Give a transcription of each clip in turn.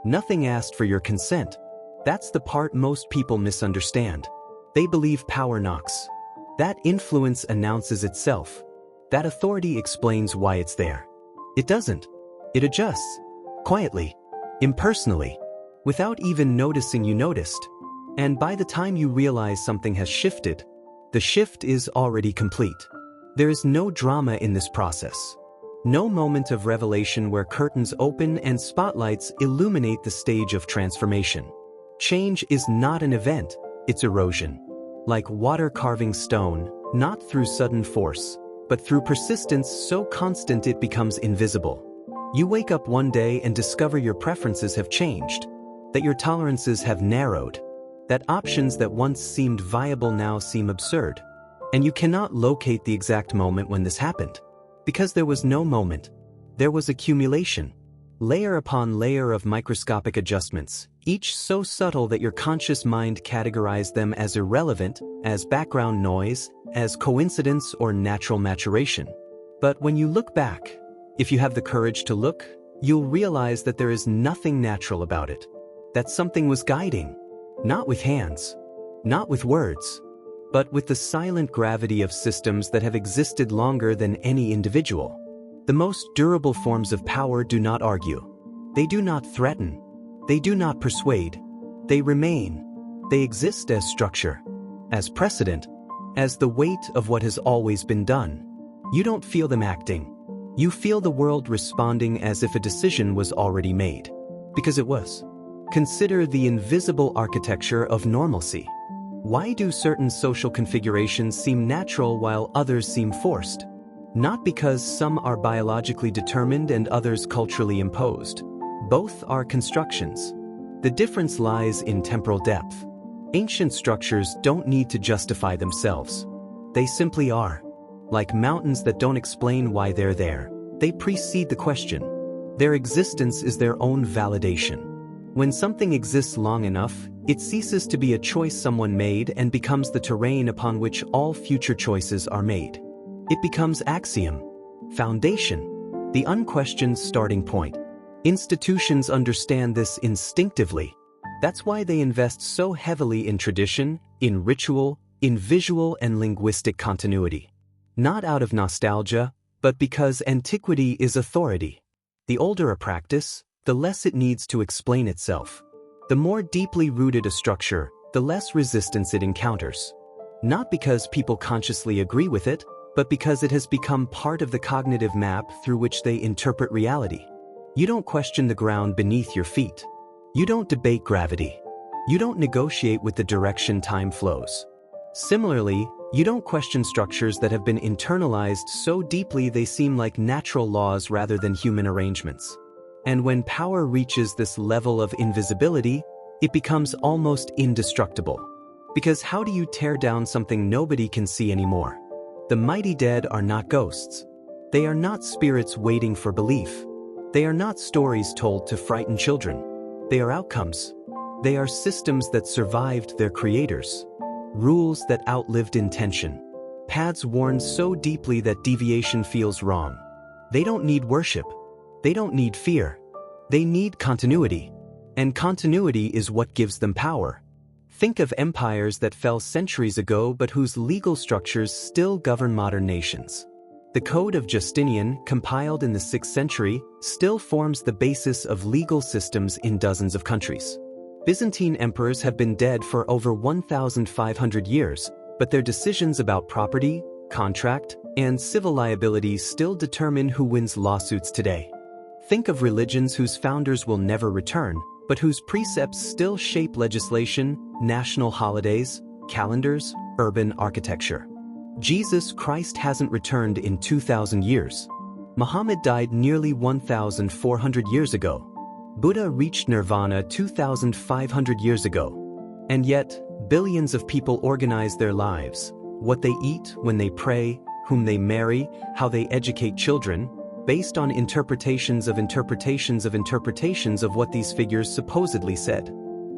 Nothing asked for your consent. That's the part most people misunderstand. They believe power knocks. That influence announces itself. That authority explains why it's there. It doesn't. It adjusts. Quietly. Impersonally. Without even noticing you noticed. And by the time you realize something has shifted, the shift is already complete. There is no drama in this process. No moment of revelation where curtains open and spotlights illuminate the stage of transformation. Change is not an event, it's erosion. Like water carving stone, not through sudden force, but through persistence so constant it becomes invisible. You wake up one day and discover your preferences have changed, that your tolerances have narrowed, that options that once seemed viable now seem absurd. And you cannot locate the exact moment when this happened. Because there was no moment. There was accumulation. Layer upon layer of microscopic adjustments, each so subtle that your conscious mind categorized them as irrelevant, as background noise, as coincidence or natural maturation. But when you look back, if you have the courage to look, you'll realize that there is nothing natural about it. That something was guiding. Not with hands. Not with words. But with the silent gravity of systems that have existed longer than any individual. The most durable forms of power do not argue. They do not threaten. They do not persuade. They remain. They exist as structure, as precedent, as the weight of what has always been done. You don't feel them acting. You feel the world responding as if a decision was already made. Because it was. Consider the invisible architecture of normalcy. Why do certain social configurations seem natural while others seem forced? Not because some are biologically determined and others culturally imposed. Both are constructions. The difference lies in temporal depth. Ancient structures don't need to justify themselves. They simply are. Like mountains that don't explain why they're there, they precede the question. Their existence is their own validation. When something exists long enough, it ceases to be a choice someone made and becomes the terrain upon which all future choices are made. It becomes axiom, foundation, the unquestioned starting point. Institutions understand this instinctively. That's why they invest so heavily in tradition, in ritual, in visual and linguistic continuity. Not out of nostalgia, but because antiquity is authority. The older a practice, the less it needs to explain itself. The more deeply rooted a structure, the less resistance it encounters. Not because people consciously agree with it, but because it has become part of the cognitive map through which they interpret reality. You don't question the ground beneath your feet. You don't debate gravity. You don't negotiate with the direction time flows. Similarly, you don't question structures that have been internalized so deeply they seem like natural laws rather than human arrangements. And when power reaches this level of invisibility, it becomes almost indestructible. Because how do you tear down something nobody can see anymore? The mighty dead are not ghosts. They are not spirits waiting for belief. They are not stories told to frighten children. They are outcomes. They are systems that survived their creators. Rules that outlived intention. Paths worn so deeply that deviation feels wrong. They don't need worship. They don't need fear. They need continuity. And continuity is what gives them power. Think of empires that fell centuries ago but whose legal structures still govern modern nations. The Code of Justinian, compiled in the 6th century, still forms the basis of legal systems in dozens of countries. Byzantine emperors have been dead for over 1,500 years, but their decisions about property, contract, and civil liabilities still determine who wins lawsuits today. Think of religions whose founders will never return, but whose precepts still shape legislation, national holidays, calendars, urban architecture. Jesus Christ hasn't returned in 2,000 years. Muhammad died nearly 1,400 years ago. Buddha reached nirvana 2,500 years ago. And yet, billions of people organize their lives, what they eat, when they pray, whom they marry, how they educate children, based on interpretations of what these figures supposedly said.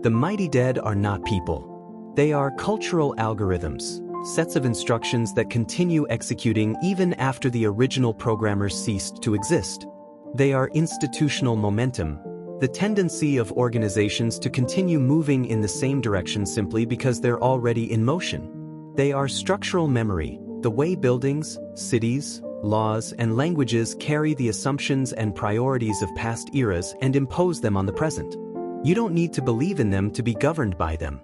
The mighty dead are not people. They are cultural algorithms, sets of instructions that continue executing even after the original programmers ceased to exist. They are institutional momentum, the tendency of organizations to continue moving in the same direction simply because they're already in motion. They are structural memory, the way buildings, cities, laws, and languages carry the assumptions and priorities of past eras and impose them on the present. You don't need to believe in them to be governed by them.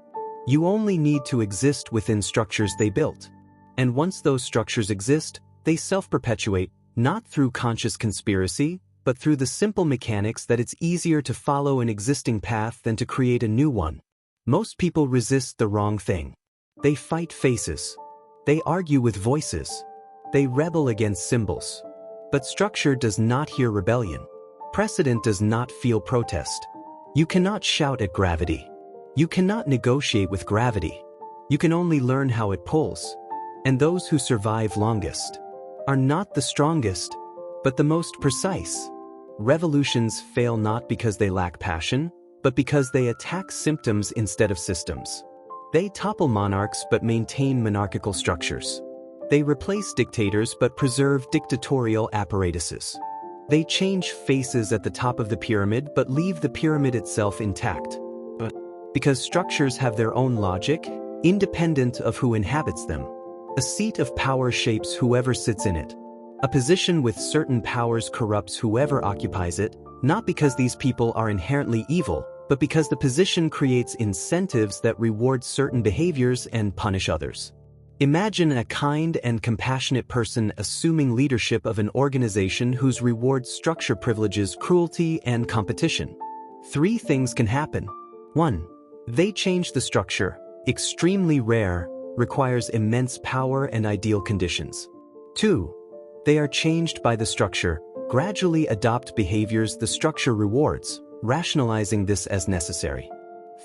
You only need to exist within structures they built. And once those structures exist, they self-perpetuate, not through conscious conspiracy, but through the simple mechanics that it's easier to follow an existing path than to create a new one. Most people resist the wrong thing. They fight faces. They argue with voices. They rebel against symbols. But structure does not hear rebellion. Precedent does not feel protest. You cannot shout at gravity. You cannot negotiate with gravity. You can only learn how it pulls. And those who survive longest are not the strongest, but the most precise. Revolutions fail not because they lack passion, but because they attack symptoms instead of systems. They topple monarchs but maintain monarchical structures. They replace dictators but preserve dictatorial apparatuses. They change faces at the top of the pyramid but leave the pyramid itself intact. But because structures have their own logic, independent of who inhabits them. A seat of power shapes whoever sits in it. A position with certain powers corrupts whoever occupies it, not because these people are inherently evil, but because the position creates incentives that reward certain behaviors and punish others. Imagine a kind and compassionate person assuming leadership of an organization whose reward structure privileges cruelty and competition. 3 things can happen. 1. They change the structure, extremely rare, requires immense power and ideal conditions. 2. They are changed by the structure, gradually adopt behaviors the structure rewards, rationalizing this as necessary.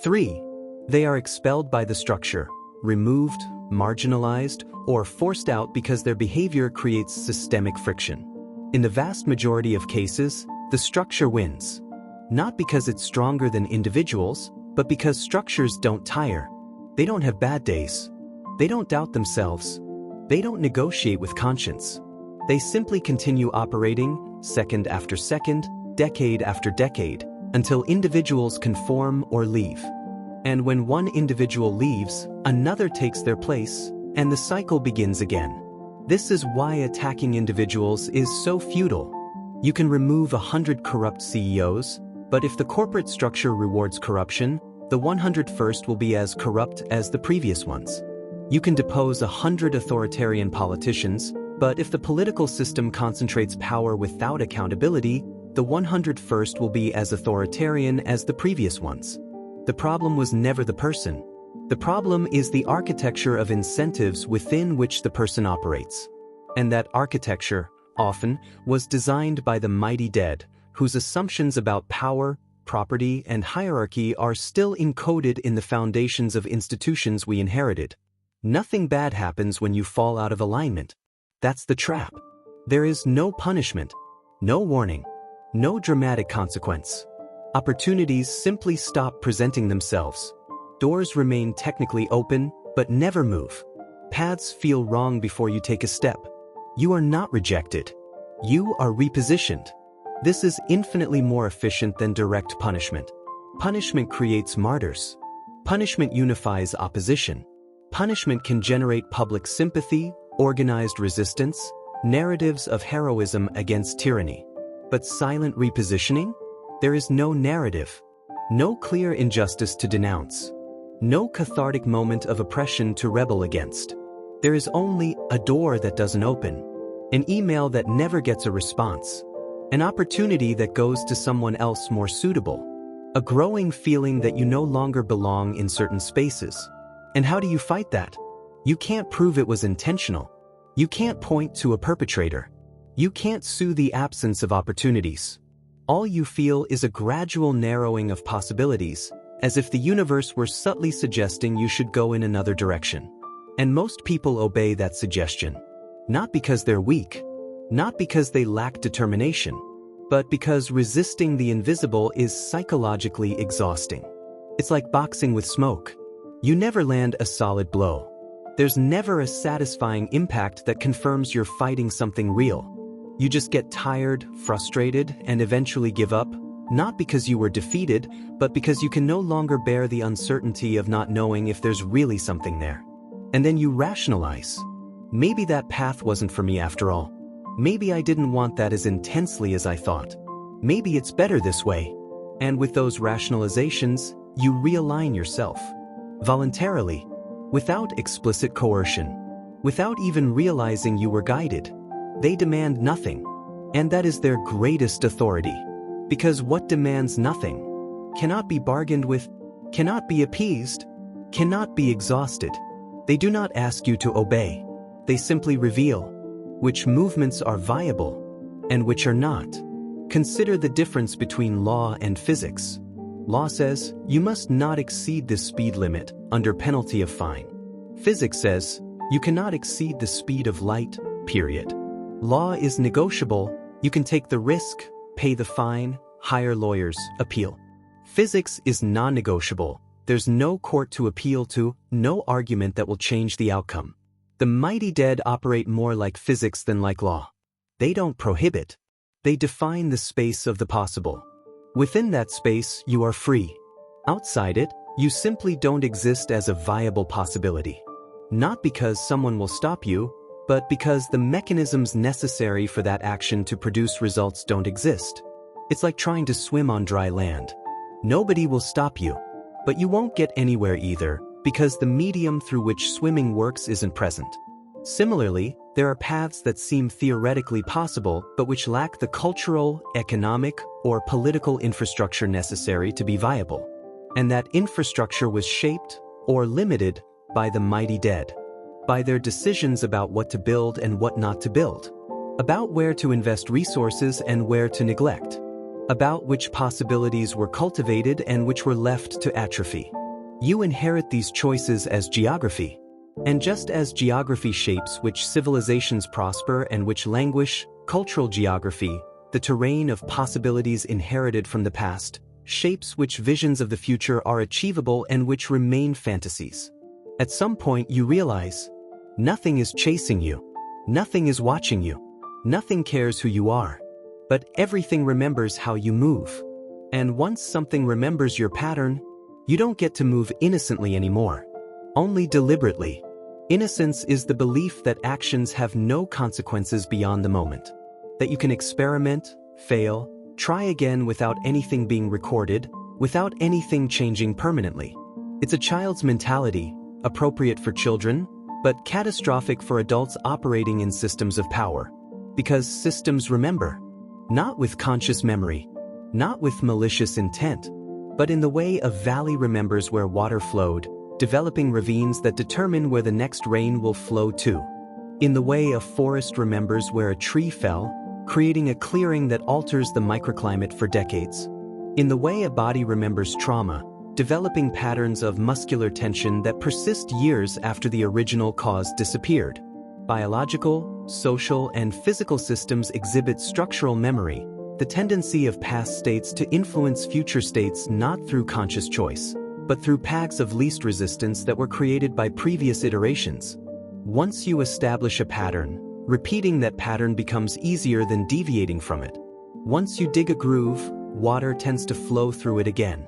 3. They are expelled by the structure, removed, marginalized, or forced out because their behavior creates systemic friction. In the vast majority of cases, the structure wins. Not because it's stronger than individuals, but because structures don't tire. They don't have bad days. They don't doubt themselves. They don't negotiate with conscience. They simply continue operating, second after second, decade after decade, until individuals conform or leave. And when one individual leaves, another takes their place, and the cycle begins again. This is why attacking individuals is so futile. You can remove 100 corrupt CEOs, but if the corporate structure rewards corruption, the 101st will be as corrupt as the previous ones. You can depose 100 authoritarian politicians, but if the political system concentrates power without accountability, the 101st will be as authoritarian as the previous ones. The problem was never the person. The problem is the architecture of incentives within which the person operates. And that architecture, often, was designed by the mighty dead, whose assumptions about power, property, and hierarchy are still encoded in the foundations of institutions we inherited. Nothing bad happens when you fall out of alignment. That's the trap. There is no punishment, no warning, no dramatic consequence. Opportunities simply stop presenting themselves. Doors remain technically open, but never move. Paths feel wrong before you take a step. You are not rejected. You are repositioned. This is infinitely more efficient than direct punishment. Punishment creates martyrs. Punishment unifies opposition. Punishment can generate public sympathy, organized resistance, narratives of heroism against tyranny. But silent repositioning? There is no narrative, no clear injustice to denounce, no cathartic moment of oppression to rebel against. There is only a door that doesn't open, an email that never gets a response, an opportunity that goes to someone else more suitable, a growing feeling that you no longer belong in certain spaces. And how do you fight that? You can't prove it was intentional. You can't point to a perpetrator. You can't sue the absence of opportunities. All you feel is a gradual narrowing of possibilities, as if the universe were subtly suggesting you should go in another direction. And most people obey that suggestion. Not because they're weak, not because they lack determination, but because resisting the invisible is psychologically exhausting. It's like boxing with smoke. You never land a solid blow. There's never a satisfying impact that confirms you're fighting something real. You just get tired, frustrated, and eventually give up, Not because you were defeated, but because you can no longer bear the uncertainty of not knowing if there's really something there. And then you rationalize. Maybe that path wasn't for me after all. Maybe I didn't want that as intensely as I thought. Maybe it's better this way. And with those rationalizations, you realign yourself. Voluntarily. Without explicit coercion. Without even realizing you were guided. They demand nothing. And that is their greatest authority. Because what demands nothing cannot be bargained with, cannot be appeased, cannot be exhausted. They do not ask you to obey. They simply reveal which movements are viable and which are not. Consider the difference between law and physics. Law says you must not exceed this speed limit under penalty of fine. Physics says you cannot exceed the speed of light, period. Law is negotiable. You can take the risk, pay the fine, hire lawyers, appeal. Physics is non-negotiable. There's no court to appeal to, no argument that will change the outcome. The mighty dead operate more like physics than like law. They don't prohibit. They define the space of the possible. Within that space, you are free. Outside it, you simply don't exist as a viable possibility. Not because someone will stop you, but because the mechanisms necessary for that action to produce results don't exist. It's like trying to swim on dry land. Nobody will stop you, but you won't get anywhere either because the medium through which swimming works isn't present. Similarly, there are paths that seem theoretically possible but which lack the cultural, economic, or political infrastructure necessary to be viable. And that infrastructure was shaped or limited by the mighty dead. By their decisions about what to build and what not to build. About where to invest resources and where to neglect. About which possibilities were cultivated and which were left to atrophy. You inherit these choices as geography. And just as geography shapes which civilizations prosper and which languish, cultural geography, the terrain of possibilities inherited from the past, shapes which visions of the future are achievable and which remain fantasies. At some point you realize, nothing is chasing you. Nothing is watching you. Nothing cares who you are. But everything remembers how you move. And once something remembers your pattern, you don't get to move innocently anymore. Only deliberately. Innocence is the belief that actions have no consequences beyond the moment. That you can experiment, fail, try again without anything being recorded, without anything changing permanently. It's a child's mentality, appropriate for children, but catastrophic for adults operating in systems of power. Because systems remember. Not with conscious memory, not with malicious intent, but in the way a valley remembers where water flowed, developing ravines that determine where the next rain will flow to. In the way a forest remembers where a tree fell, creating a clearing that alters the microclimate for decades. In the way a body remembers trauma, developing patterns of muscular tension that persist years after the original cause disappeared. Biological, social, and physical systems exhibit structural memory, the tendency of past states to influence future states not through conscious choice, but through paths of least resistance that were created by previous iterations. Once you establish a pattern, repeating that pattern becomes easier than deviating from it. Once you dig a groove, water tends to flow through it again.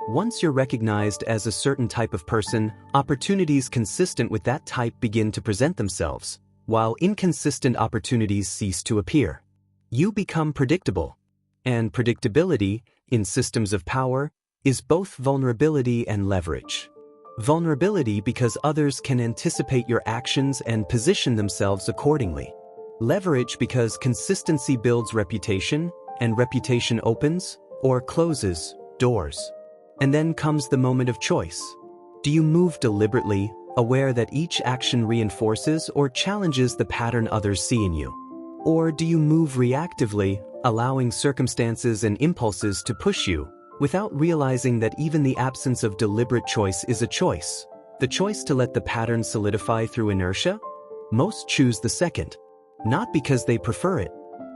Once you're recognized as a certain type of person, opportunities consistent with that type begin to present themselves, while inconsistent opportunities cease to appear. You become predictable. And predictability, in systems of power, is both vulnerability and leverage. Vulnerability because others can anticipate your actions and position themselves accordingly. Leverage because consistency builds reputation, and reputation opens, or closes, doors. And then comes the moment of choice. Do you move deliberately, aware that each action reinforces or challenges the pattern others see in you? Or do you move reactively, allowing circumstances and impulses to push you, without realizing that even the absence of deliberate choice is a choice? The choice to let the pattern solidify through inertia? Most choose the second. Not because they prefer it,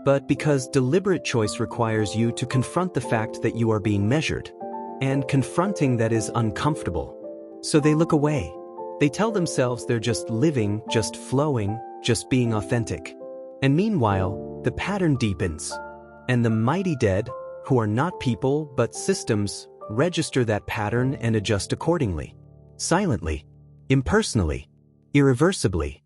but because deliberate choice requires you to confront the fact that you are being measured. And confronting that is uncomfortable. So they look away. They tell themselves they're just living, just flowing, just being authentic. And meanwhile, the pattern deepens. And the mighty dead, who are not people but systems, register that pattern and adjust accordingly. Silently, impersonally, irreversibly.